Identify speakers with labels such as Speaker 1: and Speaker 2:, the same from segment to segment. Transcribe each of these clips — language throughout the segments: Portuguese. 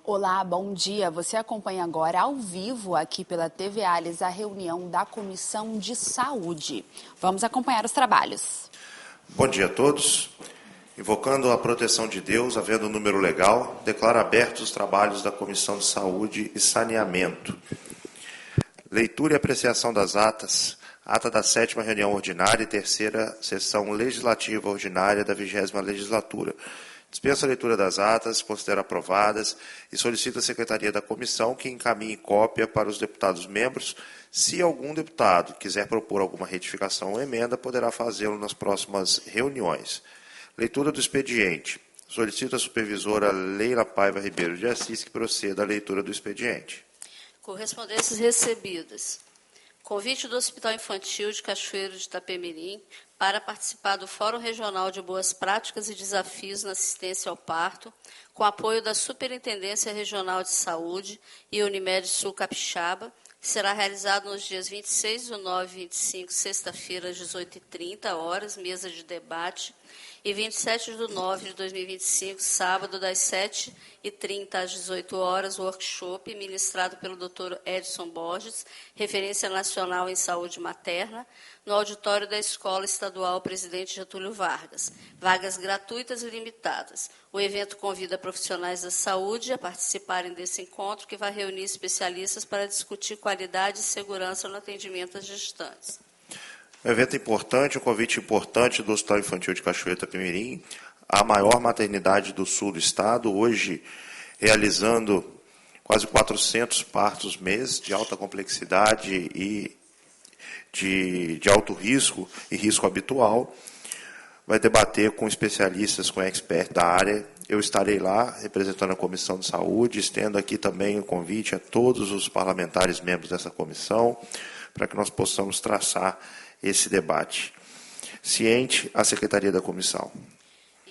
Speaker 1: Olá, bom dia. Você acompanha agora ao vivo aqui pela TV Alias a reunião da Comissão de Saúde. Vamos acompanhar os trabalhos.
Speaker 2: Bom dia a todos. Invocando a proteção de Deus, havendo número legal, declaro abertos os trabalhos da Comissão de Saúde e Saneamento. Leitura e apreciação das atas. Ata da 7ª reunião ordinária e 3ª sessão legislativa ordinária da 20ª legislatura. Dispensa a leitura das atas, considera aprovadas e solicita à Secretaria da Comissão que encaminhe cópia para os deputados membros. Se algum deputado quiser propor alguma retificação ou emenda, poderá fazê-lo nas próximas reuniões. Leitura do expediente. Solicito à supervisora Leila Paiva Ribeiro de Assis que proceda à leitura do expediente.
Speaker 3: Correspondências recebidas. Convite do Hospital Infantil de Cachoeiro de Itapemirim para participar do Fórum Regional de Boas Práticas e Desafios na Assistência ao Parto, com apoio da Superintendência Regional de Saúde e Unimed Sul Capixaba, que será realizado nos dias 26/9 e 25, sexta-feira, às 18h30, mesa de debate, e 27/9 de 2025, sábado, das 7h30 às 18h, workshop ministrado pelo Dr. Edson Borges, referência nacional em saúde materna, no auditório da Escola Estadual Presidente Getúlio Vargas. Vagas gratuitas e limitadas. O evento convida profissionais da saúde a participarem desse encontro, que vai reunir especialistas para discutir qualidade e segurança no atendimento às gestantes.
Speaker 2: Um evento importante, um convite importante do Hospital Infantil de Cachoeiro de Itapemirim, a maior maternidade do sul do estado, hoje realizando quase 400 partos mês, de alta complexidade e de alto risco e risco habitual. Vai debater com especialistas, com experts da área. Eu estarei lá representando a Comissão de Saúde, estendo aqui também o convite a todos os parlamentares membros dessa comissão, para que nós possamos traçar esse debate. Ciente a Secretaria da Comissão.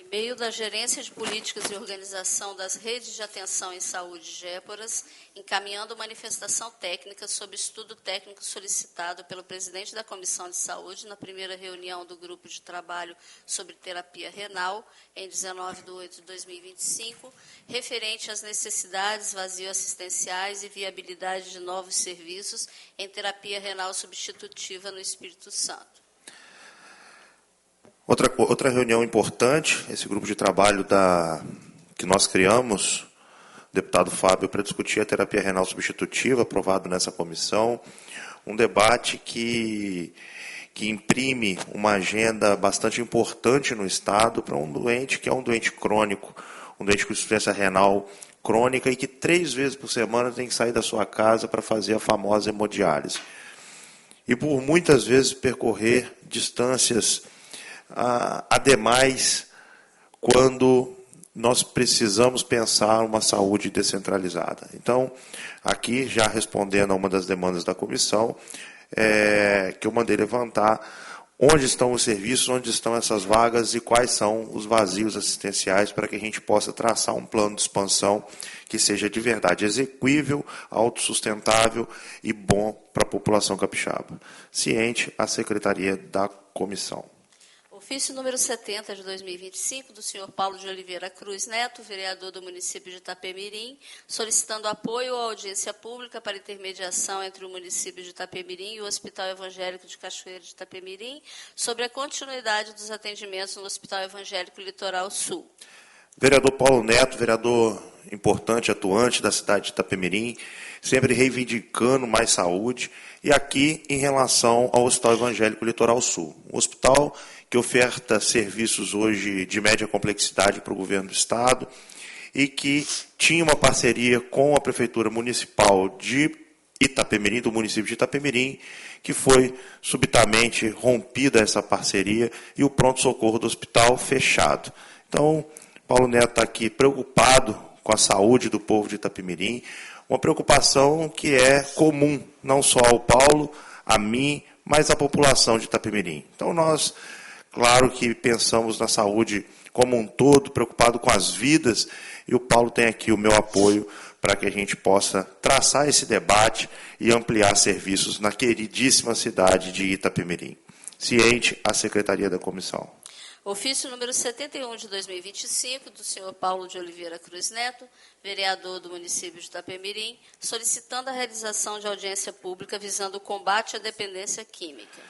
Speaker 3: E-mail da Gerência de Políticas e Organização das Redes de Atenção em Saúde Géporas, encaminhando manifestação técnica sobre estudo técnico solicitado pelo presidente da Comissão de Saúde na primeira reunião do Grupo de Trabalho sobre Terapia Renal, em 19/8/2025, referente às necessidades, vazios assistenciais e viabilidade de novos serviços em terapia renal substitutiva no Espírito Santo.
Speaker 2: Outra reunião importante, esse grupo de trabalho que nós criamos, deputado Fábio, para discutir a terapia renal substitutiva, aprovado nessa comissão, um debate que imprime uma agenda bastante importante no Estado para um doente que é um doente crônico, um doente com insuficiência renal crônica e que 3 vezes por semana tem que sair da sua casa para fazer a famosa hemodiálise. E por muitas vezes percorrer distâncias ademais, quando nós precisamos pensar uma saúde descentralizada. Então, aqui, já respondendo a uma das demandas da comissão, que eu mandei levantar onde estão os serviços, onde estão essas vagas e quais são os vazios assistenciais para que a gente possa traçar um plano de expansão que seja de verdade exequível, autossustentável e bom para a população capixaba. Ciente a Secretaria da Comissão.
Speaker 3: Ofício número 70 de 2025, do senhor Paulo de Oliveira Cruz Neto, vereador do município de Itapemirim, solicitando apoio à audiência pública para intermediação entre o município de Itapemirim e o Hospital Evangélico de Cachoeiro de Itapemirim, sobre a continuidade dos atendimentos no Hospital Evangélico Litoral Sul.
Speaker 2: Vereador Paulo Neto, vereador importante, atuante da cidade de Itapemirim, sempre reivindicando mais saúde, e aqui em relação ao Hospital Evangélico Litoral Sul. Um hospital que oferta serviços hoje de média complexidade para o governo do Estado e que tinha uma parceria com a Prefeitura Municipal de Itapemirim, do município de Itapemirim, que foi subitamente rompida essa parceria e o pronto-socorro do hospital fechado. Então, Paulo Neto está aqui preocupado com a saúde do povo de Itapemirim, uma preocupação que é comum, não só ao Paulo, a mim, mas à população de Itapemirim. Então, nós, claro que pensamos na saúde como um todo, preocupado com as vidas, e o Paulo tem aqui o meu apoio para que a gente possa traçar esse debate e ampliar serviços na queridíssima cidade de Itapemirim. Ciente a Secretaria da Comissão.
Speaker 3: Ofício número 71 de 2025, do senhor Paulo de Oliveira Cruz Neto, vereador do município de Itapemirim, solicitando a realização de audiência pública visando o combate à dependência química.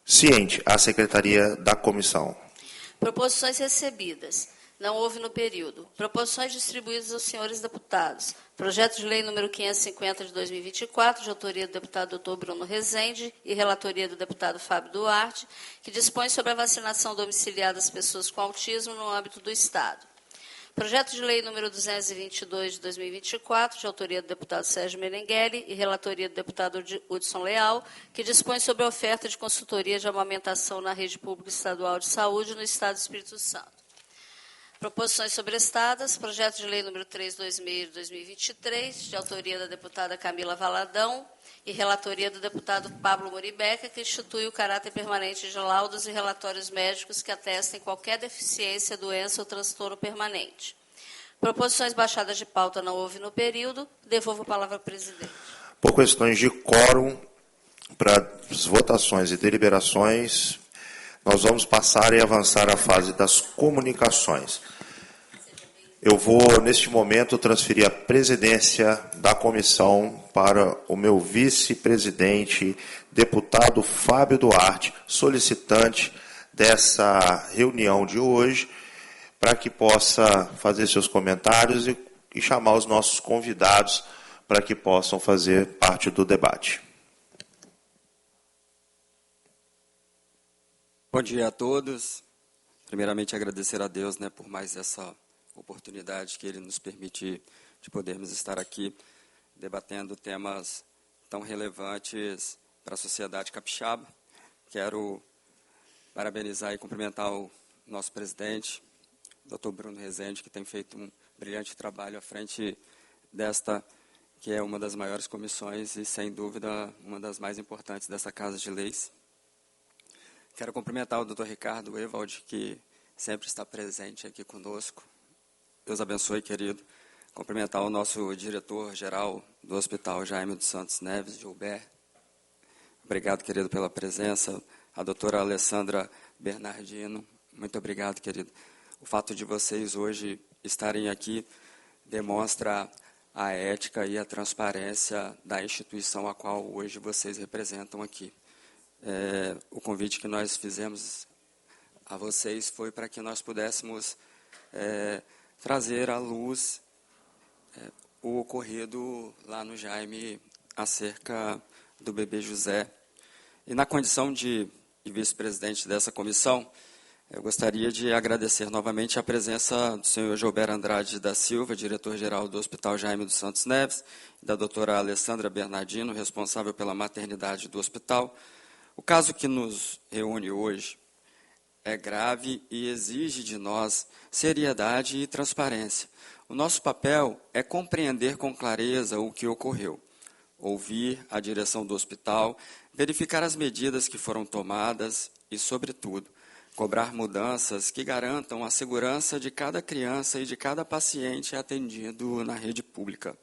Speaker 2: Ciente, a Secretaria da Comissão.
Speaker 3: Proposições recebidas. Não houve no período. Proposições distribuídas aos senhores deputados. Projeto de lei número 550 de 2024, de autoria do deputado Dr. Bruno Rezende e relatoria do deputado Fábio Duarte, que dispõe sobre a vacinação domiciliar das pessoas com autismo no âmbito do Estado. Projeto de lei número 222 de 2024, de autoria do deputado Sérgio Meneghelli e relatoria do deputado Hudson Leal, que dispõe sobre a oferta de consultoria de amamentação na rede pública estadual de saúde no Estado do Espírito Santo. Proposições sobrestadas, projeto de lei número 326 de 2023, de autoria da deputada Camila Valadão e relatoria do deputado Pablo Moribeca, que institui o caráter permanente de laudos e relatórios médicos que atestem qualquer deficiência, doença ou transtorno permanente. Proposições baixadas de pauta não houve no período. Devolvo a palavra ao presidente.
Speaker 2: Por questões de quórum, para as votações e deliberações, nós vamos passar e avançar a fase das comunicações. Eu vou, neste momento, transferir a presidência da comissão para o meu vice-presidente, deputado Fábio Duarte, solicitante dessa reunião de hoje, para que possa fazer seus comentários e chamar os nossos convidados para que possam fazer parte do debate.
Speaker 4: Bom dia a todos. Primeiramente, agradecer a Deus, por mais essa oportunidade que Ele nos permite de podermos estar aqui debatendo temas tão relevantes para a sociedade capixaba. Quero parabenizar e cumprimentar o nosso presidente, Dr. Bruno Rezende, que tem feito um brilhante trabalho à frente desta, que é uma das maiores comissões e, sem dúvida, uma das mais importantes dessa Casa de Leis. Quero cumprimentar o Dr. Ricardo Ewald, que sempre está presente aqui conosco. Deus abençoe, querido. Cumprimentar o nosso diretor-geral do Hospital Jaime dos Santos Neves, Gilberto. Obrigado, querido, pela presença. A doutora Alessandra Bernardino, muito obrigado, querido. O fato de vocês hoje estarem aqui demonstra a ética e a transparência da instituição a qual hoje vocês representam aqui. O convite que nós fizemos a vocês foi para que nós pudéssemos trazer à luz o ocorrido lá no Jaime acerca do bebê José. E na condição de vice-presidente dessa comissão, eu gostaria de agradecer novamente a presença do senhor Gilberto Andrade da Silva, diretor-geral do Hospital Jaime dos Santos Neves, e da doutora Alessandra Bernardino, responsável pela maternidade do hospital. O caso que nos reúne hoje é grave e exige de nós seriedade e transparência. O nosso papel é compreender com clareza o que ocorreu, ouvir a direção do hospital, verificar as medidas que foram tomadas e, sobretudo, cobrar mudanças que garantam a segurança de cada criança e de cada paciente atendido na rede pública.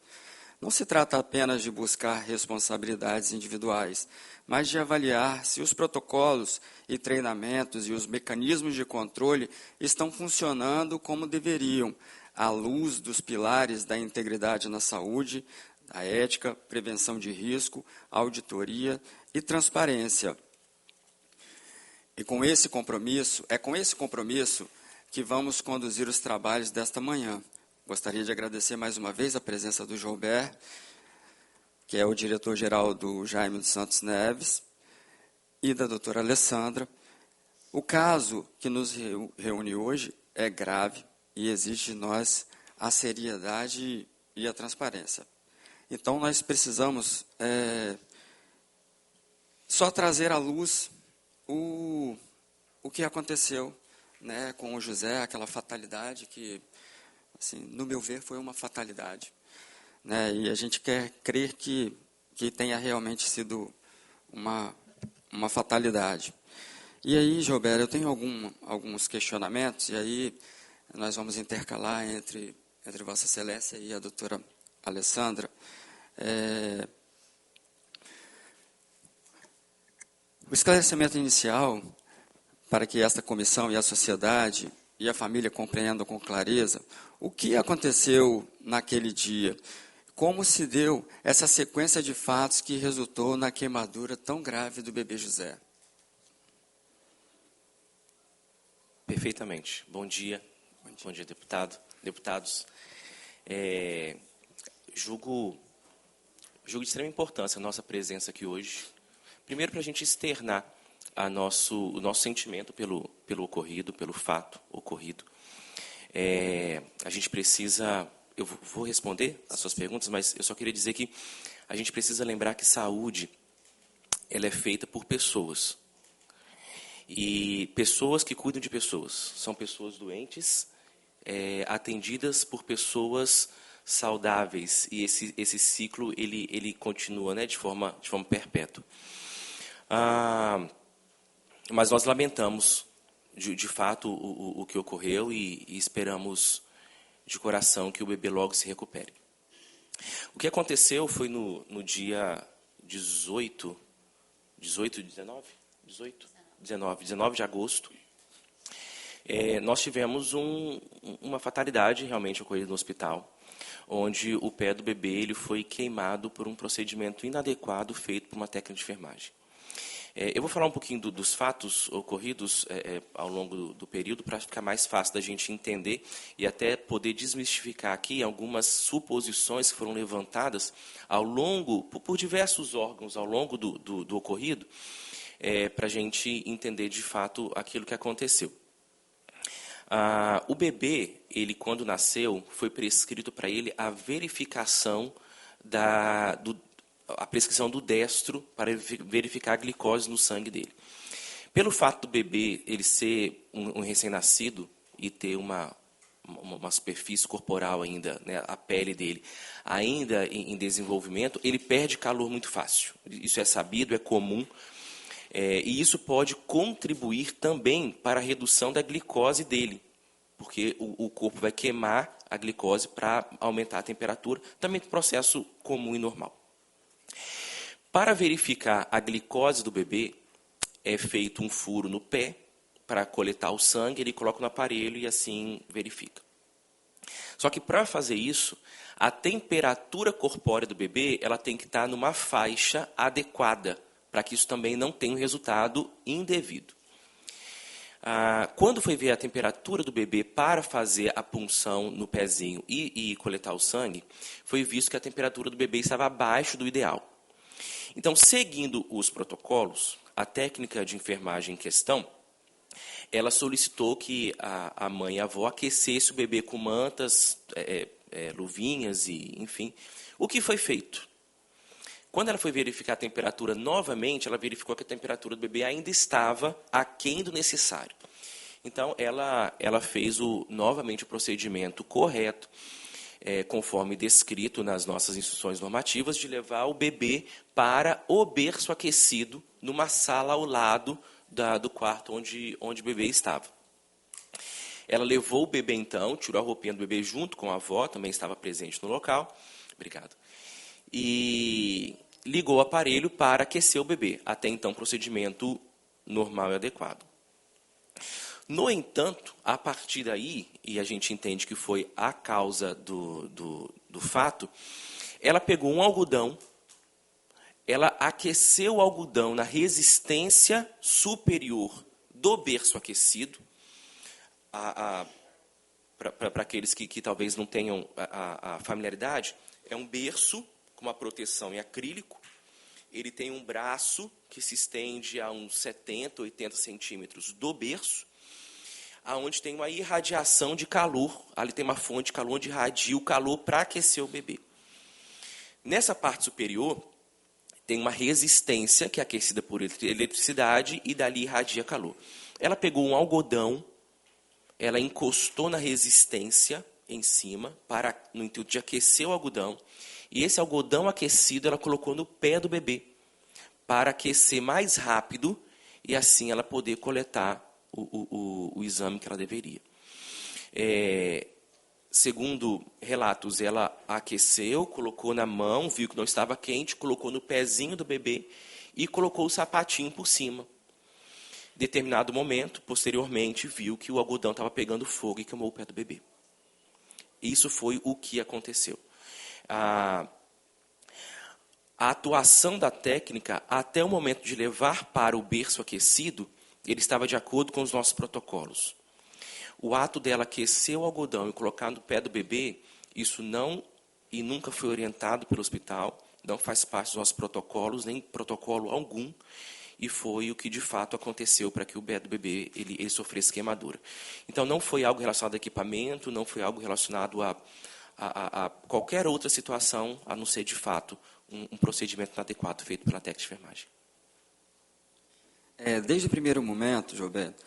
Speaker 4: Não se trata apenas de buscar responsabilidades individuais, mas de avaliar se os protocolos e treinamentos e os mecanismos de controle estão funcionando como deveriam, à luz dos pilares da integridade na saúde, da ética, prevenção de risco, auditoria e transparência. E com esse compromisso, que vamos conduzir os trabalhos desta manhã. Gostaria de agradecer mais uma vez a presença do Gilberto, que é o diretor-geral do Jaime dos Santos Neves, e da doutora Alessandra. O caso que nos reúne hoje é grave e exige de nós a seriedade e a transparência. Então, nós precisamos só trazer à luz o que aconteceu com o José, aquela fatalidade que, assim, no meu ver, foi uma fatalidade. E a gente quer crer que tenha realmente sido uma fatalidade. E aí, Gilberto, eu tenho alguns questionamentos, e aí nós vamos intercalar entre Vossa Excelência e a doutora Alessandra. O esclarecimento inicial, para que esta comissão e a sociedade e a família compreendam com clareza o que aconteceu naquele dia, como se deu essa sequência de fatos que resultou na queimadura tão grave do bebê José.
Speaker 5: Perfeitamente. Bom dia, deputados. Julgo de extrema importância a nossa presença aqui hoje. Primeiro, para a gente externar o nosso sentimento pelo ocorrido, pelo fato ocorrido. A gente precisa... Eu vou responder as suas perguntas, mas eu só queria dizer que a gente precisa lembrar que saúde ela é feita por pessoas. E pessoas que cuidam de pessoas. São pessoas doentes, atendidas por pessoas saudáveis. E esse ciclo ele continua, né, de forma perpétua. Mas nós lamentamos, de fato, o que ocorreu e esperamos de coração que o bebê logo se recupere. O que aconteceu foi no dia 19 de agosto. Nós tivemos uma fatalidade realmente ocorrida no hospital, onde o pé do bebê ele foi queimado por um procedimento inadequado feito por uma técnica de enfermagem. Eu vou falar um pouquinho dos fatos ocorridos ao longo do período para ficar mais fácil da gente entender e até poder desmistificar aqui algumas suposições que foram levantadas por diversos órgãos ao longo do ocorrido, para a gente entender de fato aquilo que aconteceu. O bebê, quando nasceu, foi prescrito para ele a verificação a prescrição do destro para verificar a glicose no sangue dele. Pelo fato do bebê ele ser um recém-nascido e ter uma superfície corporal ainda, né, a pele dele ainda em desenvolvimento, ele perde calor muito fácil. Isso é sabido, é comum. E isso pode contribuir também para a redução da glicose dele, porque o corpo vai queimar a glicose para aumentar a temperatura, também um processo comum e normal. Para verificar a glicose do bebê, é feito um furo no pé para coletar o sangue, ele coloca no aparelho e assim verifica. Só que para fazer isso, a temperatura corpórea do bebê ela tem que estar numa faixa adequada, para que isso também não tenha um resultado indevido. Quando foi ver a temperatura do bebê para fazer a punção no pezinho e coletar o sangue, foi visto que a temperatura do bebê estava abaixo do ideal. Então, seguindo os protocolos, a técnica de enfermagem em questão, ela solicitou que a mãe e a avó aquecesse o bebê com mantas, luvinhas e, enfim, o que foi feito. Quando ela foi verificar a temperatura novamente, ela verificou que a temperatura do bebê ainda estava aquém do necessário. Então, ela fez novamente o procedimento correto, conforme descrito nas nossas instruções normativas, de levar o bebê para o berço aquecido, numa sala ao lado do quarto onde o bebê estava. Ela levou o bebê, então, tirou a roupinha do bebê junto com a avó, também estava presente no local. Obrigado. E ligou o aparelho para aquecer o bebê. Até então, procedimento normal e adequado. No entanto, a partir daí, e a gente entende que foi a causa do fato, ela pegou um algodão, ela aqueceu o algodão na resistência superior do berço aquecido, para aqueles que talvez não tenham a familiaridade, é um berço com uma proteção em acrílico, ele tem um braço que se estende a uns 70, 80 centímetros do berço, aonde tem uma irradiação de calor, ali tem uma fonte de calor onde irradia o calor para aquecer o bebê. Nessa parte superior, tem uma resistência que é aquecida por eletricidade e dali irradia calor. Ela pegou um algodão, ela encostou na resistência em cima, no intuito de aquecer o algodão, e esse algodão aquecido ela colocou no pé do bebê, para aquecer mais rápido e assim ela poder coletar o exame que ela deveria. Segundo relatos, ela aqueceu, colocou na mão, viu que não estava quente, colocou no pezinho do bebê e colocou o sapatinho por cima. determinado momento, posteriormente, viu que o algodão estava pegando fogo e queimou o pé do bebê. Isso foi o que aconteceu. A atuação da técnica, até o momento de levar para o berço aquecido, ele estava de acordo com os nossos protocolos. O ato dela aquecer o algodão e colocar no pé do bebê, isso não e nunca foi orientado pelo hospital, não faz parte dos nossos protocolos, nem protocolo algum, e foi o que de fato aconteceu para que o pé do bebê ele sofresse queimadura. Então não foi algo relacionado a equipamento, não foi algo relacionado a qualquer outra situação, a não ser de fato um procedimento inadequado feito pela técnica de enfermagem.
Speaker 4: Desde o primeiro momento, Gilberto,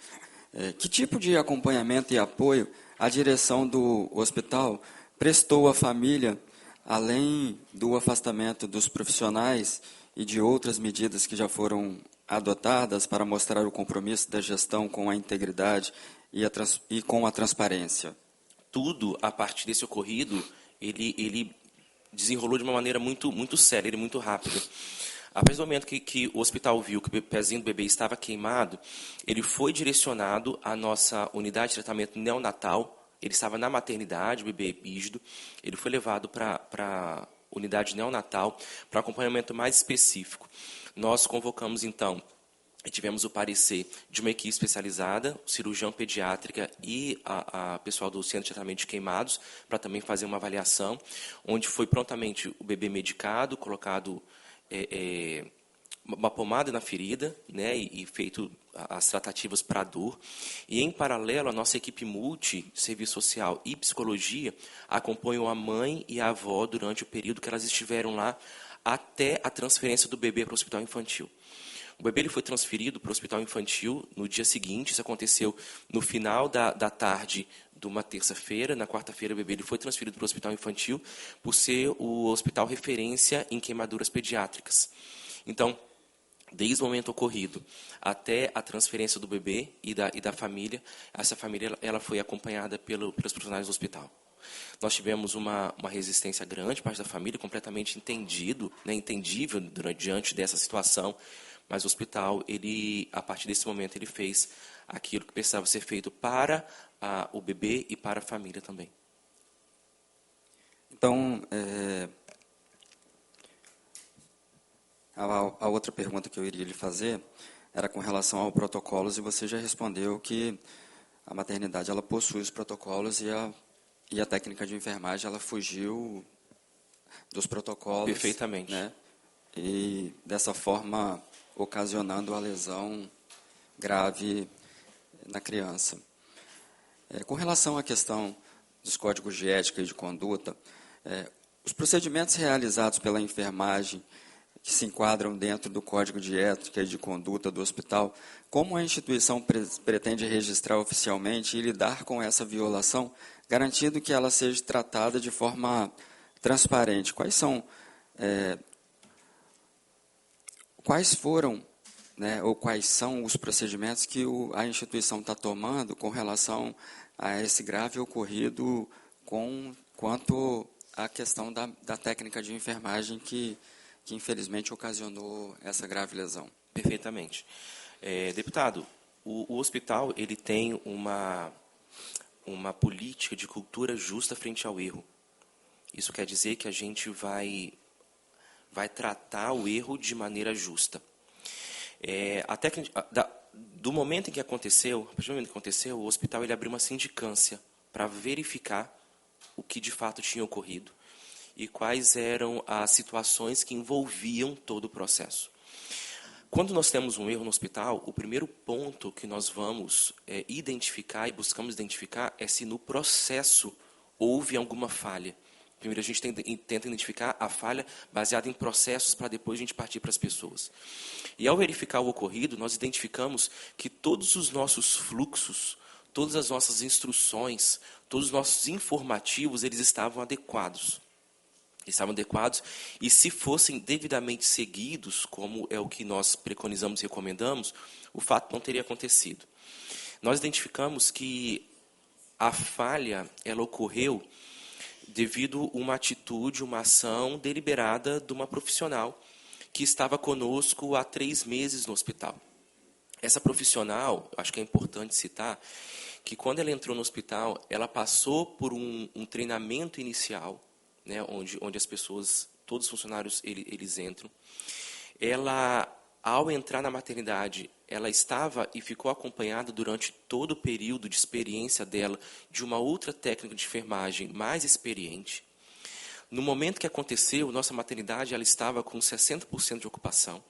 Speaker 4: que tipo de acompanhamento e apoio a direção do hospital prestou à família, além do afastamento dos profissionais e de outras medidas que já foram adotadas para mostrar o compromisso da gestão com a integridade e com a transparência?
Speaker 5: Tudo, a partir desse ocorrido, ele desenrolou de uma maneira muito séria e muito rápida. A partir do momento que o hospital viu que o pezinho do bebê estava queimado, ele foi direcionado à nossa unidade de tratamento neonatal. Ele estava na maternidade, o bebê rígido. Ele foi levado para a unidade neonatal para acompanhamento mais específico. Nós convocamos, então, e tivemos o parecer de uma equipe especializada, cirurgião pediátrica e a pessoal do Centro de Tratamento de Queimados, para também fazer uma avaliação, onde foi prontamente o bebê medicado, colocado uma pomada na ferida, né, e feito as tratativas para a dor. E, em paralelo, a nossa equipe multi, serviço social e psicologia, acompanhou a mãe e a avó durante o período que elas estiveram lá, até a transferência do bebê para o hospital infantil. O bebê ele foi transferido para o hospital infantil no dia seguinte. Isso aconteceu no final da tarde de uma terça-feira. Na quarta-feira, o bebê ele foi transferido para o hospital infantil por ser o hospital referência em queimaduras pediátricas. Então, desde o momento ocorrido até a transferência do bebê e da família, essa família ela foi acompanhada pelos profissionais do hospital. Nós tivemos uma resistência grande, parte da família, completamente entendível diante dessa situação, mas o hospital, a partir desse momento, ele fez aquilo que precisava ser feito para o bebê e para a família também.
Speaker 4: Então, a outra pergunta que eu iria lhe fazer era com relação aos protocolos, e você já respondeu que a maternidade ela possui os protocolos e a técnica de enfermagem ela fugiu dos protocolos.
Speaker 5: Perfeitamente.
Speaker 4: Né? E, dessa forma, ocasionando a lesão grave na criança. Com relação à questão dos códigos de ética e de conduta, os procedimentos realizados pela enfermagem que se enquadram dentro do Código de Ética e de Conduta do hospital, como a instituição pretende registrar oficialmente e lidar com essa violação, garantindo que ela seja tratada de forma transparente? Quais foram, né, ou quais são os procedimentos que a instituição está tomando com relação a esse grave ocorrido quanto à questão da técnica de enfermagem que infelizmente ocasionou essa grave lesão?
Speaker 5: Perfeitamente. Deputado, o hospital ele tem uma política de cultura justa frente ao erro. Isso quer dizer que a gente vai tratar o erro de maneira justa. Do momento em que aconteceu, a partir do momento que aconteceu, o hospital ele abriu uma sindicância para verificar o que de fato tinha ocorrido e quais eram as situações que envolviam todo o processo. Quando nós temos um erro no hospital, o primeiro ponto que nós vamos identificar e buscamos identificar é se no processo houve alguma falha. Primeiro a gente tenta identificar a falha baseada em processos para depois a gente partir para as pessoas. E ao verificar o ocorrido, nós identificamos que todos os nossos fluxos, todas as nossas instruções, todos os nossos informativos, eles estavam adequados. E se fossem devidamente seguidos, como é o que nós preconizamos e recomendamos, o fato não teria acontecido. Nós identificamos que a falha ela ocorreu devido a uma atitude, uma ação deliberada de uma profissional que estava conosco há 3 meses no hospital. Essa profissional, acho que é importante citar, que quando ela entrou no hospital, ela passou por um treinamento inicial, né, onde as pessoas, todos os funcionários, eles entram. Ela, ao entrar na maternidade, ela estava e ficou acompanhada durante todo o período de experiência dela de uma outra técnica de enfermagem mais experiente. No momento que aconteceu, nossa maternidade ela estava com 60% de ocupação.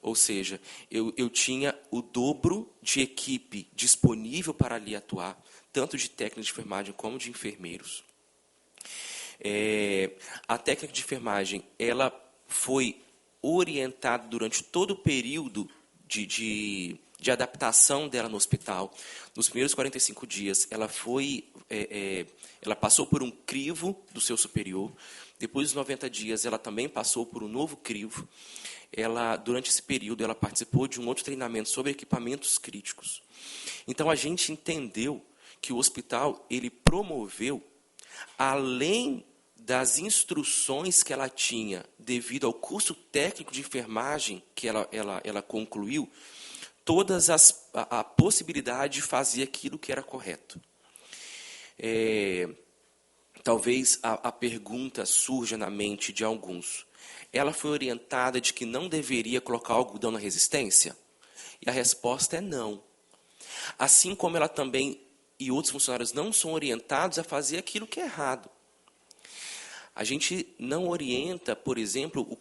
Speaker 5: Ou seja, eu tinha o dobro de equipe disponível para ali atuar, tanto de técnica de enfermagem como de enfermeiros. A técnica de enfermagem ela foi orientada durante todo o período de adaptação dela no hospital. Nos primeiros 45 dias, ela passou por um crivo do seu superior. Depois dos 90 dias, ela também passou por um novo crivo. Durante esse período, ela participou de um outro treinamento sobre equipamentos críticos. Então, a gente entendeu que o hospital ele promoveu, além das instruções que ela tinha devido ao curso técnico de enfermagem que ela concluiu, todas a possibilidade de fazer aquilo que era correto. Talvez a pergunta surja na mente de alguns. Ela foi orientada de que não deveria colocar algodão na resistência? E a resposta é não. Assim como ela também e outros funcionários não são orientados a fazer aquilo que é errado. A gente não orienta, por exemplo, o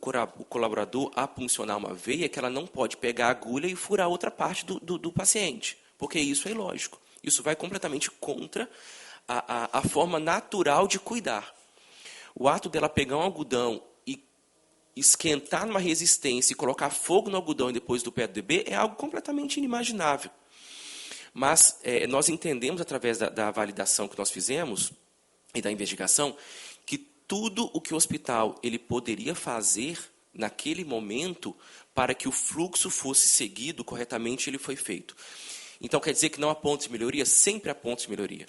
Speaker 5: colaborador a puncionar uma veia que ela não pode pegar a agulha e furar outra parte do paciente, porque isso é ilógico. Isso vai completamente contra a forma natural de cuidar. O ato dela pegar um algodão e esquentar numa resistência e colocar fogo no algodão e depois do pé do bebê é algo completamente inimaginável. Mas nós entendemos, através da validação que nós fizemos e da investigação, que tudo o que o hospital ele poderia fazer naquele momento para que o fluxo fosse seguido corretamente, ele foi feito. Então, quer dizer que não há pontos de melhoria? Sempre há pontos de melhoria.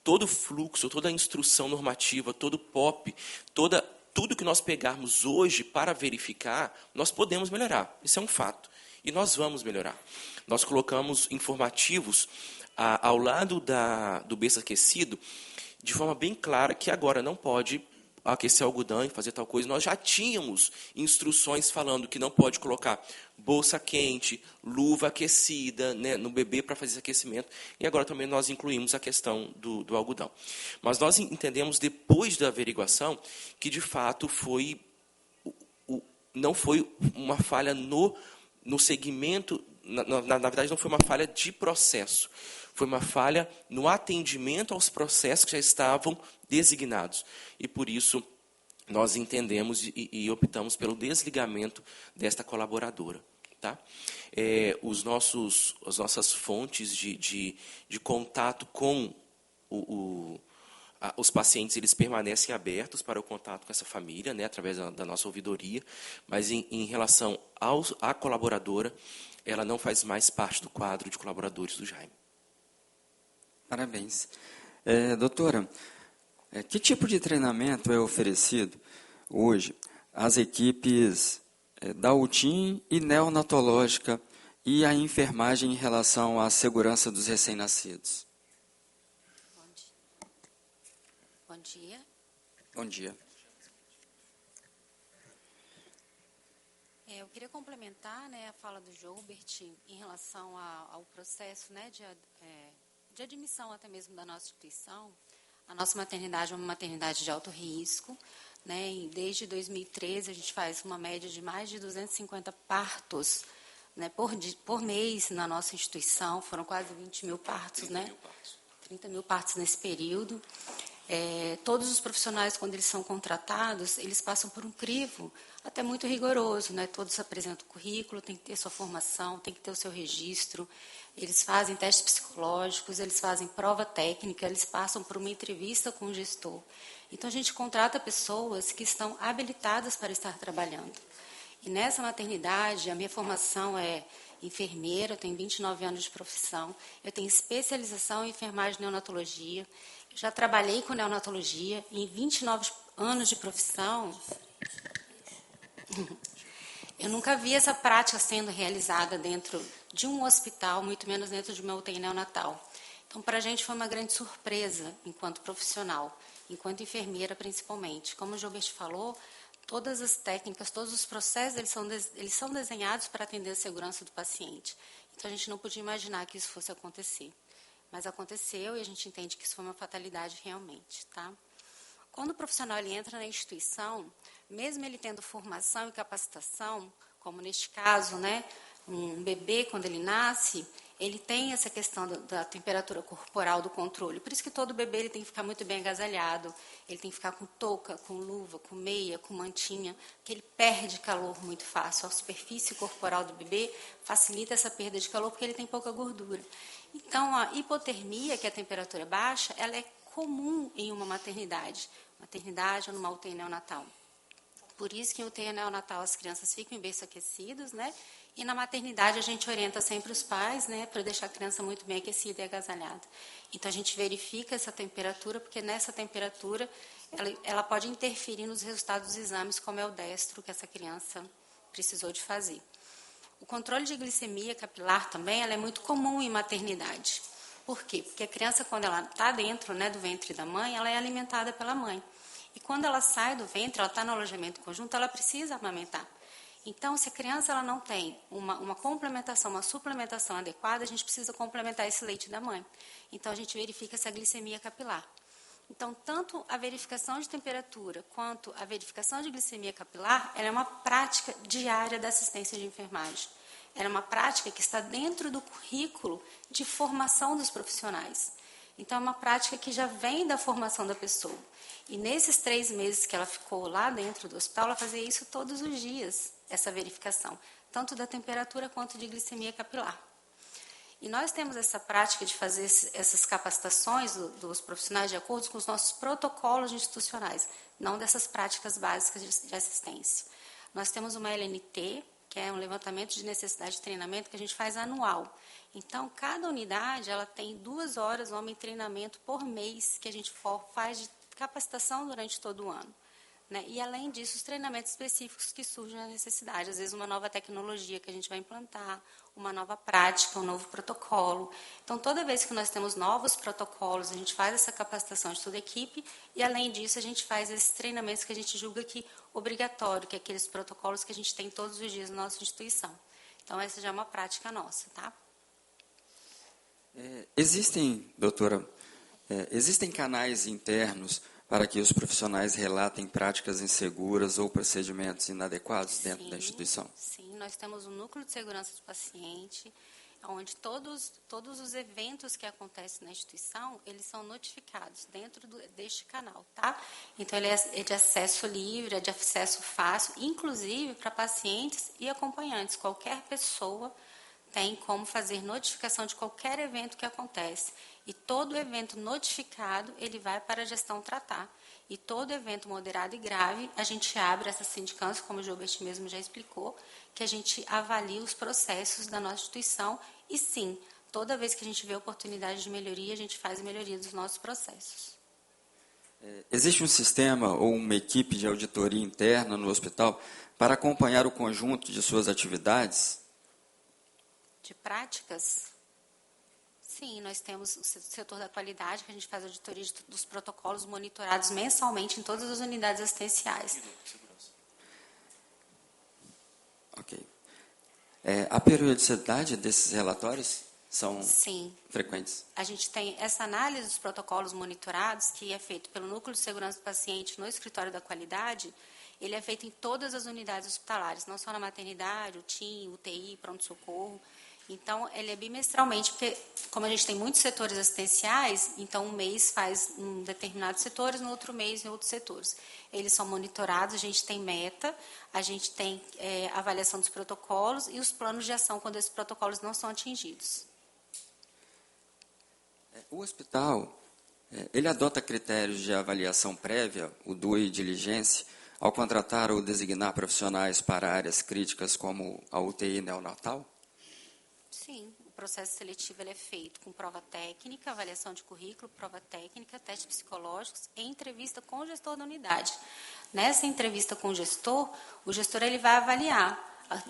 Speaker 5: Todo fluxo, toda a instrução normativa, todo POP, tudo que nós pegarmos hoje para verificar, nós podemos melhorar. Isso é um fato. E nós vamos melhorar. Nós colocamos informativos ao lado do berço aquecido, de forma bem clara que agora não pode aquecer algodão e fazer tal coisa. Nós já tínhamos instruções falando que não pode colocar bolsa quente, luva aquecida, né, no bebê para fazer esse aquecimento. E agora também nós incluímos a questão do algodão. Mas nós entendemos, depois da averiguação, que de fato não foi uma falha no segmento, na verdade não foi uma falha de processo. Foi uma falha no atendimento aos processos que já estavam designados. E, por isso, nós entendemos e optamos pelo desligamento desta colaboradora. Tá? As nossas fontes de contato com os pacientes eles permanecem abertos para o contato com essa família, né, através da nossa ouvidoria, mas em relação à colaboradora, ela não faz mais parte do quadro de colaboradores do Jaime.
Speaker 4: Parabéns. Doutora, que tipo de treinamento é oferecido hoje às equipes da UTIM e neonatológica e a enfermagem em relação à segurança dos recém-nascidos?
Speaker 6: Bom dia.
Speaker 4: Bom dia.
Speaker 6: Eu queria complementar, né, a fala do Joubert em relação ao processo, né, de admissão até mesmo da nossa instituição. A nossa maternidade é uma maternidade de alto risco, né, e desde 2013 a gente faz uma média de mais de 250 partos, né, por mês na nossa instituição. Foram quase 20 mil partos, 30 mil partos nesse período. Todos os profissionais, quando eles são contratados, eles passam por um crivo até muito rigoroso, né? Todos apresentam currículo, tem que ter sua formação, tem que ter o seu registro, eles fazem testes psicológicos, eles fazem prova técnica, eles passam por uma entrevista com o gestor. Então, a gente contrata pessoas que estão habilitadas para estar trabalhando. E nessa maternidade, a minha formação é enfermeira, eu tenho 29 anos de profissão, eu tenho especialização em enfermagem e neonatologia, já trabalhei com neonatologia, em 29 anos de profissão, eu nunca vi essa prática sendo realizada dentro de um hospital, muito menos dentro de uma UTI neonatal. Então, para a gente foi uma grande surpresa, enquanto profissional, enquanto enfermeira principalmente. Como o Gilbert falou, todas as técnicas, todos os processos, eles são desenhados para atender a segurança do paciente. Então, a gente não podia imaginar que isso fosse acontecer. Mas aconteceu e a gente entende que isso foi uma fatalidade realmente, tá? Quando o profissional ele entra na instituição, mesmo ele tendo formação e capacitação, como neste caso, né, um bebê, quando ele nasce, ele tem essa questão da temperatura corporal, do controle. Por isso que todo bebê ele tem que ficar muito bem agasalhado, ele tem que ficar com touca, com luva, com meia, com mantinha, porque ele perde calor muito fácil. A superfície corporal do bebê facilita essa perda de calor porque ele tem pouca gordura. Então, a hipotermia, que é a temperatura baixa, ela é comum em uma maternidade ou numa UTI neonatal. Por isso que em UTI neonatal as crianças ficam em berço aquecidos, né? E na maternidade a gente orienta sempre os pais, né, para deixar a criança muito bem aquecida e agasalhada. Então a gente verifica essa temperatura, porque nessa temperatura ela pode interferir nos resultados dos exames, como é o destro que essa criança precisou de fazer. O controle de glicemia capilar também ela é muito comum em maternidade. Por quê? Porque a criança, quando ela está dentro, né, do ventre da mãe, ela é alimentada pela mãe. E quando ela sai do ventre, ela está no alojamento conjunto, ela precisa amamentar. Então, se a criança ela não tem uma complementação, uma suplementação adequada, a gente precisa complementar esse leite da mãe. Então, a gente verifica essa glicemia capilar. Então, tanto a verificação de temperatura quanto a verificação de glicemia capilar, ela é uma prática diária da assistência de enfermagem. Ela é uma prática que está dentro do currículo de formação dos profissionais. Então, é uma prática que já vem da formação da pessoa. E nesses 3 meses que ela ficou lá dentro do hospital, ela fazia isso todos os dias, essa verificação, tanto da temperatura quanto de glicemia capilar. E nós temos essa prática de fazer essas capacitações dos profissionais de acordo com os nossos protocolos institucionais, não dessas práticas básicas de assistência. Nós temos uma LNT, que é um levantamento de necessidade de treinamento que a gente faz anual. Então, cada unidade ela tem 2 horas homem treinamento por mês que a gente faz de capacitação durante todo o ano. Né? E, além disso, os treinamentos específicos que surgem na necessidade. Às vezes, uma nova tecnologia que a gente vai implantar, uma nova prática, um novo protocolo. Então, toda vez que nós temos novos protocolos, a gente faz essa capacitação de toda a equipe e, além disso, a gente faz esses treinamentos que a gente julga que obrigatório, que é aqueles protocolos que a gente tem todos os dias na nossa instituição. Então, essa já é uma prática nossa, tá?
Speaker 4: Existem canais internos para que os profissionais relatem práticas inseguras ou procedimentos inadequados dentro da instituição?
Speaker 6: Sim, nós temos um núcleo de segurança do paciente, onde todos os eventos que acontecem na instituição, eles são notificados dentro deste canal, tá? Então, ele é de acesso livre, é de acesso fácil, inclusive para pacientes e acompanhantes. Qualquer pessoa tem como fazer notificação de qualquer evento que acontece. E todo evento notificado, ele vai para a gestão tratar. E todo evento moderado e grave, a gente abre essa sindicância, como o Gilbert mesmo já explicou, que a gente avalia os processos da nossa instituição. E sim, toda vez que a gente vê oportunidade de melhoria, a gente faz a melhoria dos nossos processos.
Speaker 4: Existe um sistema ou uma equipe de auditoria interna no hospital para acompanhar o conjunto de suas atividades?
Speaker 6: De práticas? Sim, nós temos o setor da qualidade, que a gente faz auditoria dos protocolos monitorados mensalmente em todas as unidades assistenciais.
Speaker 4: Ok. A periodicidade desses relatórios são frequentes?
Speaker 6: A gente tem essa análise dos protocolos monitorados, que é feito pelo Núcleo de Segurança do Paciente no Escritório da Qualidade. Ele é feito em todas as unidades hospitalares, não só na maternidade, UTI, UTI, pronto-socorro. Então, ele é bimestralmente, porque como a gente tem muitos setores assistenciais, então um mês faz em determinados setores, no outro mês em outros setores. Eles são monitorados, a gente tem meta, a gente tem avaliação dos protocolos e os planos de ação quando esses protocolos não são atingidos.
Speaker 4: O hospital, ele adota critérios de avaliação prévia, o due diligence, ao contratar ou designar profissionais para áreas críticas como a UTI neonatal?
Speaker 6: Sim, o processo seletivo ele é feito com prova técnica, avaliação de currículo, prova técnica, testes psicológicos e entrevista com o gestor da unidade. Nessa entrevista com o gestor ele vai avaliar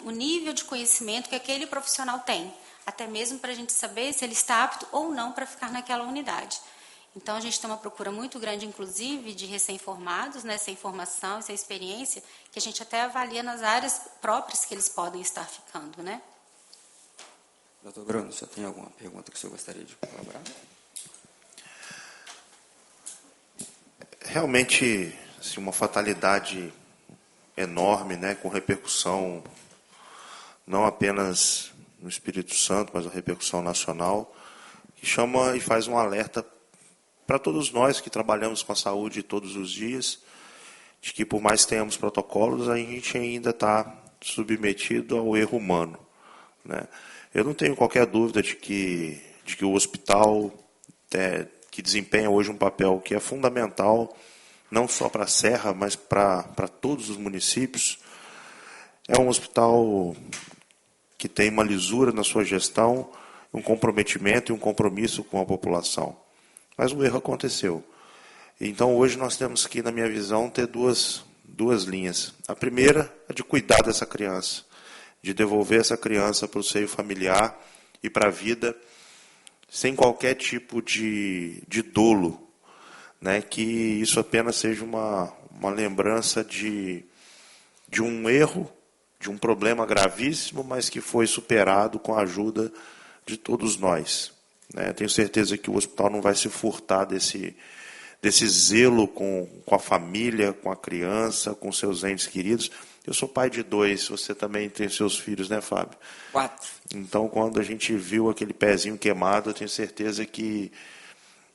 Speaker 6: o nível de conhecimento que aquele profissional tem, até mesmo para a gente saber se ele está apto ou não para ficar naquela unidade. Então, a gente tem uma procura muito grande, inclusive, de recém-formados, né, sem formação, sem experiência, que a gente até avalia nas áreas próprias que eles podem estar ficando, né?
Speaker 4: Doutor Bruno, você tem alguma pergunta que o senhor gostaria de colaborar?
Speaker 2: Realmente, assim, uma fatalidade enorme, né, com repercussão não apenas no Espírito Santo, mas uma repercussão nacional, que chama e faz um alerta para todos nós que trabalhamos com a saúde todos os dias, de que por mais que tenhamos protocolos, a gente ainda está submetido ao erro humano, né? Eu não tenho qualquer dúvida de que o hospital, que desempenha hoje um papel que é fundamental, não só para a Serra, mas para todos os municípios, é um hospital que tem uma lisura na sua gestão, um comprometimento e um compromisso com a população. Mas o erro aconteceu. Então, hoje nós temos que, na minha visão, ter duas linhas. A primeira é de cuidar dessa criança, de devolver essa criança para o seio familiar e para a vida, sem qualquer tipo de dolo, né? Que isso apenas seja uma lembrança de um erro, de um problema gravíssimo, mas que foi superado com a ajuda de todos nós, né? Tenho certeza que o hospital não vai se furtar desse zelo com a família, com a criança, com seus entes queridos. Eu sou pai de 2, você também tem seus filhos, né, Fábio?
Speaker 4: 4.
Speaker 2: Então, quando a gente viu aquele pezinho queimado, eu tenho certeza que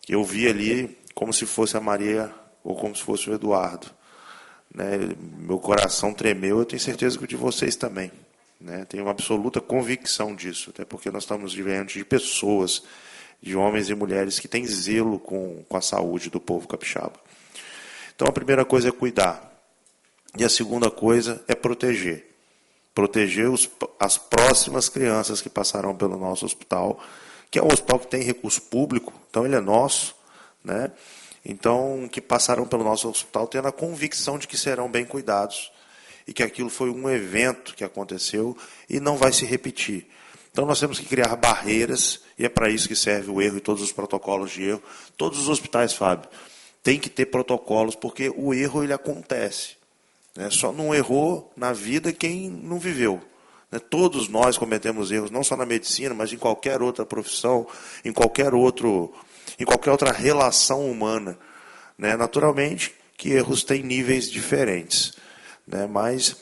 Speaker 2: eu vi ali como se fosse a Maria ou como se fosse o Eduardo, né? Meu coração tremeu, eu tenho certeza que o de vocês também, né? Tenho uma absoluta convicção disso, até porque nós estamos diante de pessoas, de homens e mulheres que têm zelo com a saúde do povo capixaba. Então, a primeira coisa é cuidar. E a segunda coisa é proteger. Proteger as próximas crianças que passarão pelo nosso hospital, que é um hospital que tem recurso público, então ele é nosso, né? Então, que passarão pelo nosso hospital tendo a convicção de que serão bem cuidados e que aquilo foi um evento que aconteceu e não vai se repetir. Então, nós temos que criar barreiras, e é para isso que serve o erro e todos os protocolos de erro. Todos os hospitais, Fábio, tem que ter protocolos, porque o erro ele acontece, né? Só não errou na vida quem não viveu, né? Todos nós cometemos erros, não só na medicina, mas em qualquer outra profissão, em qualquer outra relação humana, né? Naturalmente que erros têm níveis diferentes, né? Mas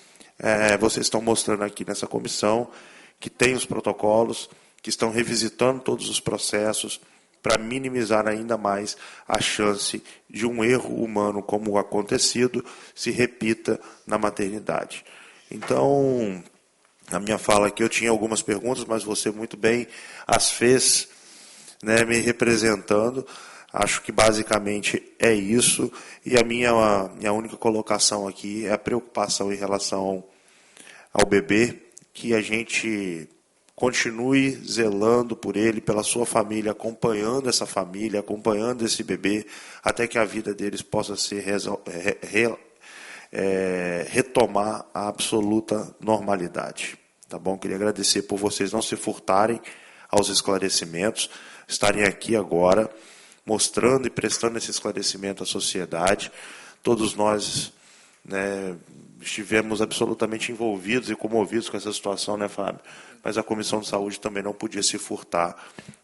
Speaker 2: vocês estão mostrando aqui nessa comissão que tem os protocolos, que estão revisitando todos os processos para minimizar ainda mais a chance de um erro humano como o acontecido se repita na maternidade. Então, a minha fala aqui, eu tinha algumas perguntas, mas você muito bem as fez, né, me representando. Acho que basicamente é isso. E a minha única colocação aqui é a preocupação em relação ao bebê, que a gente continue zelando por ele, pela sua família, acompanhando essa família, acompanhando esse bebê, até que a vida deles possa ser retomar a absoluta normalidade. Tá bom? Queria agradecer por vocês não se furtarem aos esclarecimentos, estarem aqui agora, mostrando e prestando esse esclarecimento à sociedade. Todos nós, né, estivemos absolutamente envolvidos e comovidos com essa situação, né, Fábio? Mas a Comissão de Saúde também não podia se furtar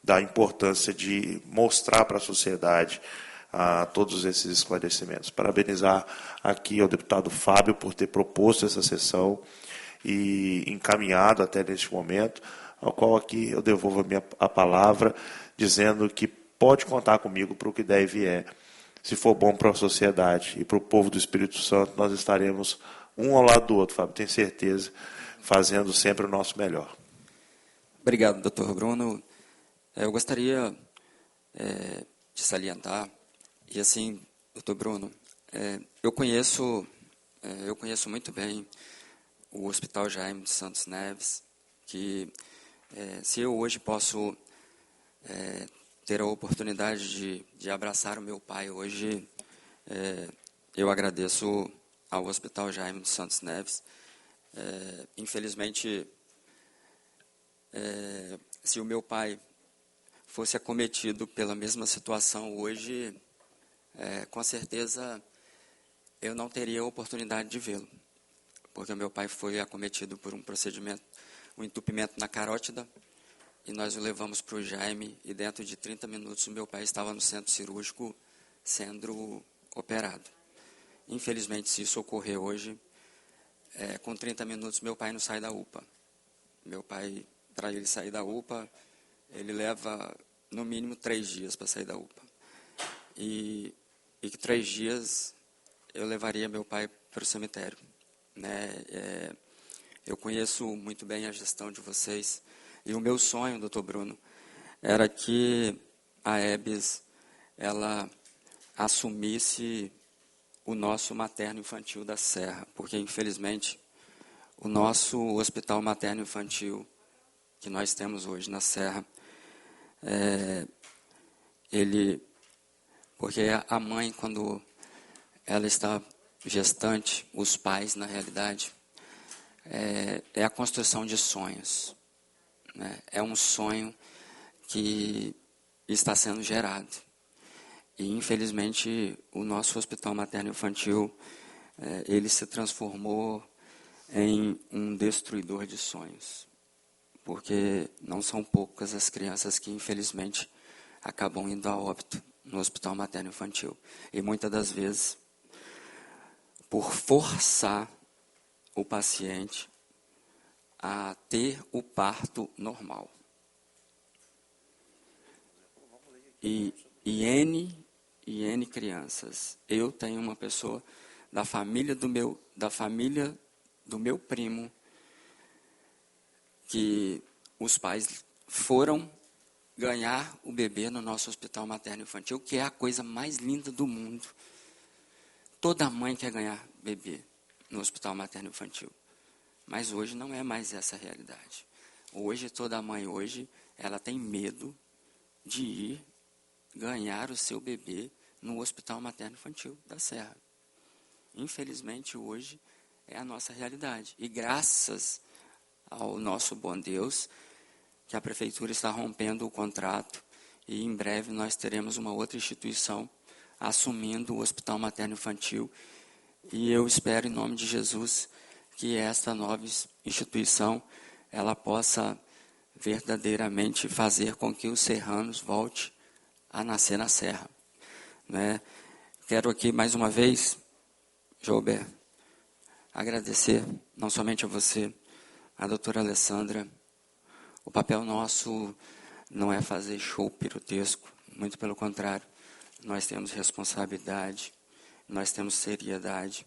Speaker 2: da importância de mostrar para a sociedade todos esses esclarecimentos. Parabenizar aqui ao deputado Fábio por ter proposto essa sessão e encaminhado até neste momento, ao qual aqui eu devolvo a palavra, dizendo que pode contar comigo para o que der e vier. Se for bom para a sociedade e para o povo do Espírito Santo, nós estaremos um ao lado do outro, Fábio, tenho certeza, fazendo sempre o nosso melhor.
Speaker 4: Obrigado, doutor Bruno. Eu gostaria de salientar, e assim, doutor Bruno, eu conheço muito bem o Hospital Jaime dos Santos Neves, que se eu hoje posso ter a oportunidade de abraçar o meu pai hoje, eu agradeço ao Hospital Jaime dos Santos Neves. Infelizmente, se o meu pai fosse acometido pela mesma situação hoje, com certeza eu não teria a oportunidade de vê-lo, porque o meu pai foi acometido por um procedimento, um entupimento na carótida, e nós o levamos para o Jaime, e dentro de 30 minutos o meu pai estava no centro cirúrgico sendo operado. Infelizmente, se isso ocorrer hoje, com 30 minutos meu pai não sai da UPA. Meu pai, para ele sair da UPA, ele leva no mínimo 3 dias para sair da UPA. E que 3 dias eu levaria meu pai para o cemitério. Eu conheço muito bem a gestão de vocês, e o meu sonho, doutor Bruno, era que a EBS, ela assumisse o nosso materno-infantil da Serra, porque, infelizmente, o nosso hospital materno-infantil que nós temos hoje na Serra, porque a mãe, quando ela está gestante, os pais, na realidade, é a construção de sonhos. É um sonho que está sendo gerado. E, infelizmente, o nosso hospital materno-infantil, ele se transformou em um destruidor de sonhos. Porque não são poucas as crianças que, infelizmente, acabam indo a óbito no hospital materno-infantil. E, muitas das vezes, por forçar o paciente a ter o parto normal. E N crianças. Eu tenho uma pessoa da família do meu primo, que os pais foram ganhar o bebê no nosso hospital materno-infantil, que é a coisa mais linda do mundo. Toda mãe quer ganhar bebê no hospital materno-infantil. Mas hoje não é mais essa a realidade. Hoje, toda mãe ela tem medo de ir ganhar o seu bebê no hospital materno-infantil da Serra. Infelizmente, hoje é a nossa realidade. E graças ao nosso bom Deus, que a prefeitura está rompendo o contrato, e em breve nós teremos uma outra instituição assumindo o hospital materno-infantil. E eu espero, em nome de Jesus, que esta nova instituição ela possa verdadeiramente fazer com que os serranos voltem a nascer na Serra. Quero aqui mais uma vez, Joubert, agradecer não somente a você, a doutora Alessandra. O papel nosso não é fazer show pirotesco, muito pelo contrário. Nós temos responsabilidade, nós temos seriedade,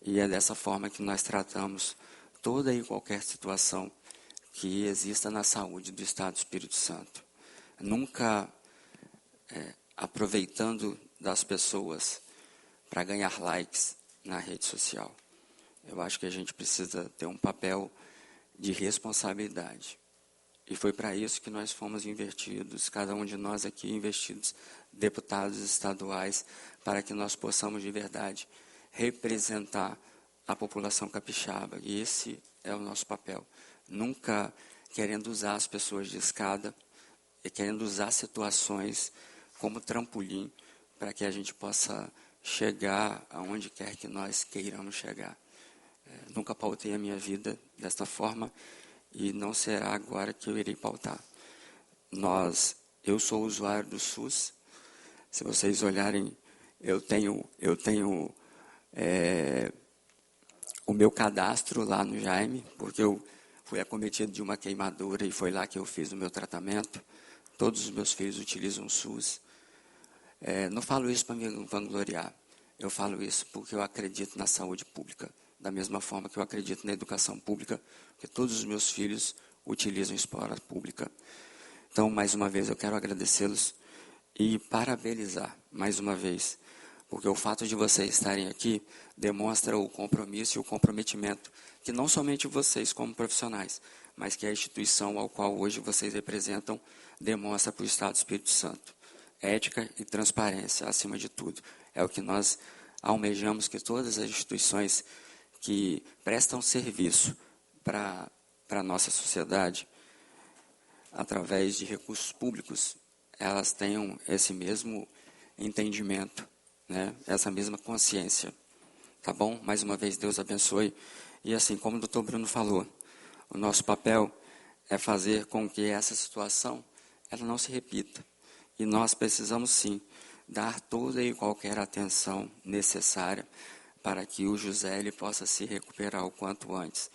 Speaker 4: e é dessa forma que nós tratamos toda e qualquer situação que exista na saúde do Estado do Espírito Santo. Nunca aproveitando das pessoas para ganhar likes na rede social. Eu acho que a gente precisa ter um papel de responsabilidade. E foi para isso que nós fomos investidos, cada um de nós aqui investidos, deputados estaduais, para que nós possamos de verdade representar a população capixaba. E esse é o nosso papel. Nunca querendo usar as pessoas de escada e querendo usar situações como trampolim para que a gente possa chegar aonde quer que nós queiramos chegar. Nunca pautei a minha vida desta forma e não será agora que eu irei pautar. Eu sou usuário do SUS. Se vocês olharem, eu tenho o meu cadastro lá no Jaime, porque eu fui acometido de uma queimadura e foi lá que eu fiz o meu tratamento. Todos os meus filhos utilizam o SUS. Não falo isso para me vangloriar. Eu falo isso porque eu acredito na saúde pública, da mesma forma que eu acredito na educação pública, porque todos os meus filhos utilizam escola pública. Então, mais uma vez, eu quero agradecê-los e parabenizar, mais uma vez, porque o fato de vocês estarem aqui demonstra o compromisso e o comprometimento que não somente vocês como profissionais, mas que a instituição ao qual hoje vocês representam demonstra para o Estado do Espírito Santo. Ética e transparência, acima de tudo. É o que nós almejamos que todas as instituições que prestam serviço para a nossa sociedade através de recursos públicos, elas tenham esse mesmo entendimento, né? Essa mesma consciência. Tá bom? Mais uma vez, Deus abençoe. E assim, como o doutor Bruno falou, o nosso papel é fazer com que essa situação ela não se repita. E nós precisamos, sim, dar toda e qualquer atenção necessária para que o José ele possa se recuperar o quanto antes.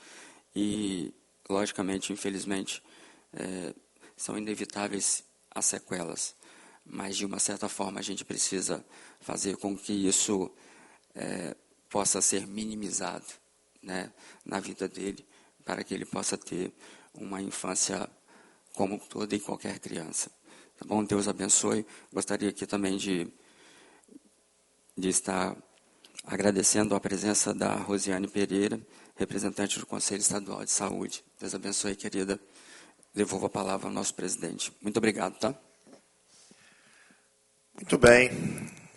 Speaker 4: E, logicamente, infelizmente, são inevitáveis as sequelas. Mas, de uma certa forma, a gente precisa fazer com que isso possa ser minimizado, né, na vida dele, para que ele possa ter uma infância como toda e qualquer criança. Tá bom? Deus abençoe. Gostaria aqui também de estar agradecendo a presença da Rosiane Pereira, representante do Conselho Estadual de Saúde. Deus abençoe, querida. Devolvo a palavra ao nosso presidente. Muito obrigado, tá?
Speaker 2: Muito bem,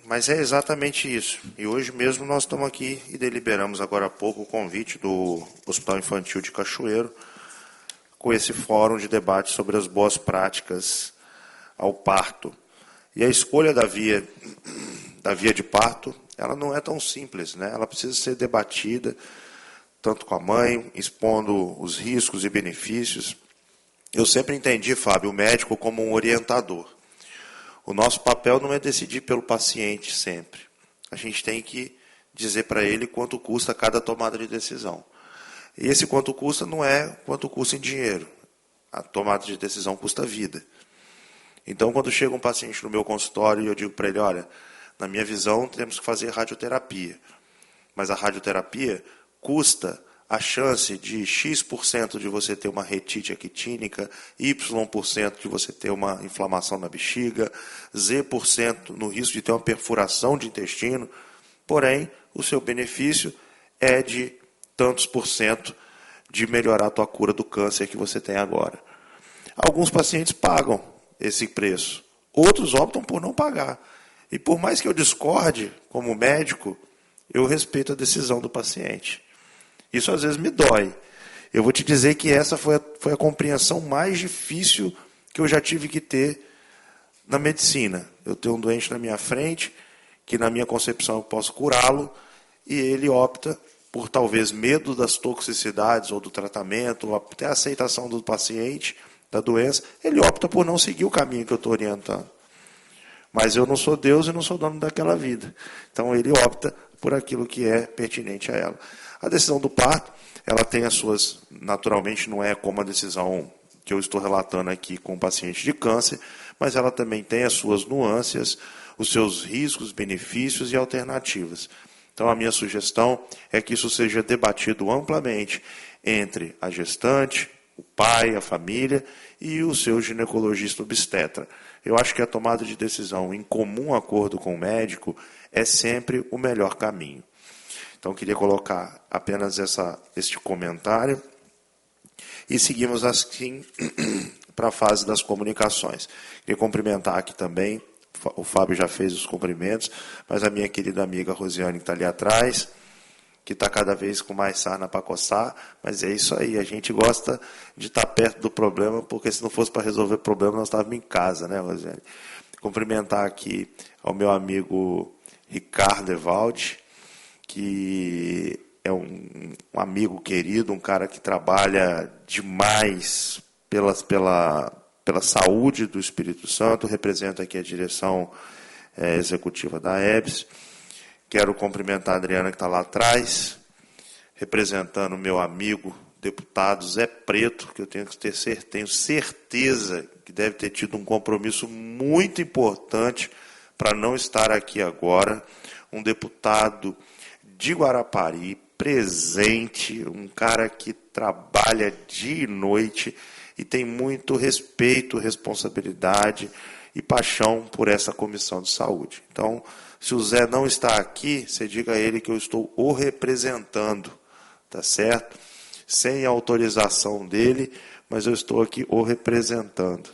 Speaker 2: mas é exatamente isso. E hoje mesmo nós estamos aqui e deliberamos agora há pouco o convite do Hospital Infantil de Cachoeiro com esse fórum de debate sobre as boas práticas ao parto. E a escolha da via de parto, ela não é tão simples, né? Ela precisa ser debatida tanto com a mãe, expondo os riscos e benefícios. Eu sempre entendi, Fábio, o médico como um orientador. O nosso papel não é decidir pelo paciente sempre. A gente tem que dizer para ele quanto custa cada tomada de decisão. E esse quanto custa não é quanto custa em dinheiro. A tomada de decisão custa vida. Então, quando chega um paciente no meu consultório e eu digo para ele, olha, na minha visão, temos que fazer radioterapia. Mas a radioterapia custa a chance de X% de você ter uma retite actínica, Y% de você ter uma inflamação na bexiga, Z% no risco de ter uma perfuração de intestino. Porém, o seu benefício é de tantos por cento de melhorar a tua cura do câncer que você tem agora. Alguns pacientes pagam esse preço. Outros optam por não pagar. E por mais que eu discorde, como médico, eu respeito a decisão do paciente. Isso às vezes me dói. Eu vou te dizer que essa foi a compreensão mais difícil que eu já tive que ter na medicina. Eu tenho um doente na minha frente, que na minha concepção eu posso curá-lo, e ele opta por talvez medo das toxicidades ou do tratamento, ou até a aceitação do paciente, da doença, ele opta por não seguir o caminho que eu estou orientando. Mas eu não sou Deus e não sou dono daquela vida. Então ele opta por aquilo que é pertinente a ela. A decisão do parto, ela tem as suas, naturalmente não é como a decisão que eu estou relatando aqui com o paciente de câncer, mas ela também tem as suas nuances, os seus riscos, benefícios e alternativas. Então a minha sugestão é que isso seja debatido amplamente entre a gestante, o pai, a família e o seu ginecologista obstetra. Eu acho que a tomada de decisão em comum acordo com o médico é sempre o melhor caminho. Então, queria colocar apenas este comentário e seguimos assim para a fase das comunicações. Queria cumprimentar aqui também, o Fábio já fez os cumprimentos, mas a minha querida amiga Rosiane que está ali atrás, que está cada vez com mais sarna para coçar, mas é isso aí, a gente gosta de estar perto do problema, porque se não fosse para resolver o problema, nós estávamos em casa, né, Rosiane? Cumprimentar aqui ao meu amigo Ricardo Evaldi, que é um amigo querido, um cara que trabalha demais pela saúde do Espírito Santo, representa aqui a direção executiva da EBS. Quero cumprimentar a Adriana, que está lá atrás, representando o meu amigo, deputado Zé Preto, que eu tenho certeza que deve ter tido um compromisso muito importante para não estar aqui agora. Um deputado de Guarapari, presente, um cara que trabalha dia e noite e tem muito respeito, responsabilidade e paixão por essa comissão de saúde. Então, se o Zé não está aqui, você diga a ele que eu estou o representando, tá certo? Sem a autorização dele, mas eu estou aqui o representando.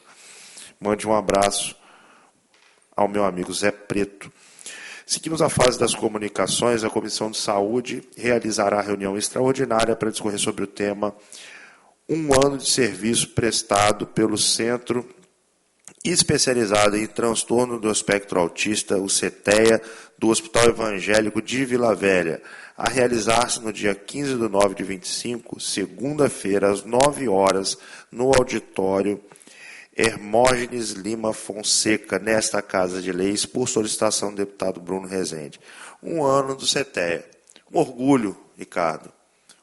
Speaker 2: Mande um abraço ao meu amigo Zé Preto. Seguimos a fase das comunicações. A Comissão de Saúde realizará a reunião extraordinária para discorrer sobre o tema um ano de serviço prestado pelo Centro Especializado em Transtorno do Espectro Autista, o CETEA, do Hospital Evangélico de Vila Velha, a realizar-se no dia 15/9/25, segunda-feira, às 9 horas, no auditório Hermógenes Lima Fonseca, nesta Casa de Leis, por solicitação do deputado Bruno Rezende. Um ano do CETEA. Um orgulho, Ricardo,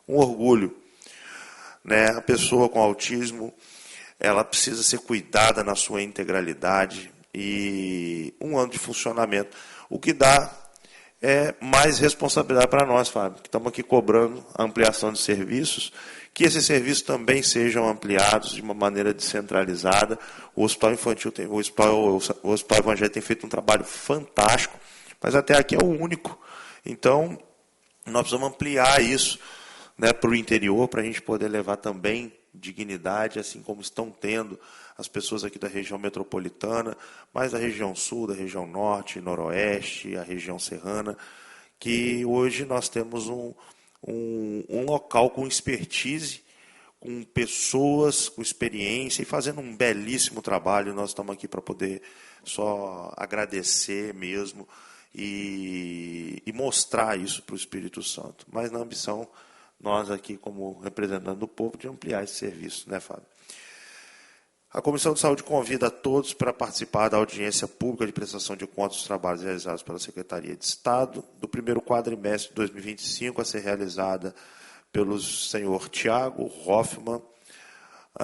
Speaker 2: um orgulho. Né? A pessoa com autismo, ela precisa ser cuidada na sua integralidade, e um ano de funcionamento, o que dá mais responsabilidade para nós, Fábio, que estamos aqui cobrando a ampliação de serviços, que esses serviços também sejam ampliados de uma maneira descentralizada. O Hospital Infantil, o Hospital Evangélico tem feito um trabalho fantástico, mas até aqui é o único. Então, nós precisamos ampliar isso, né, para o interior, para a gente poder levar também dignidade, assim como estão tendo as pessoas aqui da região metropolitana, mas da região sul, da região norte, noroeste, a região serrana, que hoje nós temos um local com expertise, com pessoas com experiência e fazendo um belíssimo trabalho. Nós estamos aqui para poder só agradecer mesmo e mostrar isso para o Espírito Santo, mas na ambição, nós aqui como representantes do povo, de ampliar esse serviço, né, Fábio? A Comissão de Saúde convida a todos para participar da audiência pública de prestação de contas dos trabalhos realizados pela Secretaria de Estado do primeiro quadrimestre de 2025, a ser realizada pelo senhor Tiago Hoffmann,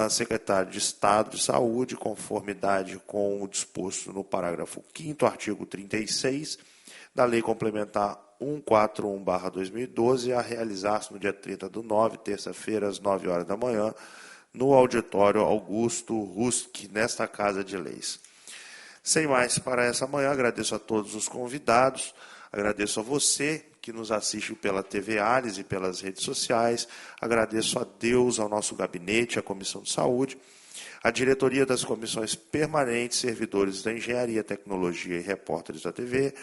Speaker 2: secretário de Estado de Saúde, conformidade com o disposto no parágrafo 5º, artigo 36, da Lei Complementar 141/2012, a realizar-se no dia 30/9, terça-feira, às 9 horas da manhã, no auditório Augusto Rusk, nesta Casa de Leis. Sem mais para essa manhã, agradeço a todos os convidados, agradeço a você que nos assiste pela TV Ares e pelas redes sociais, agradeço a Deus, ao nosso gabinete, à Comissão de Saúde, à diretoria das comissões permanentes, servidores da Engenharia, Tecnologia e repórteres da TV,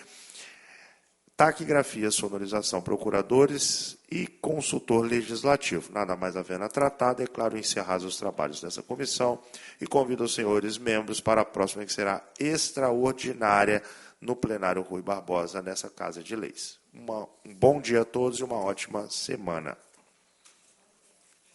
Speaker 2: taquigrafia, sonorização, procuradores e consultor legislativo. Nada mais havendo a tratar, declaro encerrados os trabalhos dessa comissão e convido os senhores membros para a próxima, que será extraordinária, no plenário Rui Barbosa, nessa Casa de Leis. Um bom dia a todos e uma ótima semana.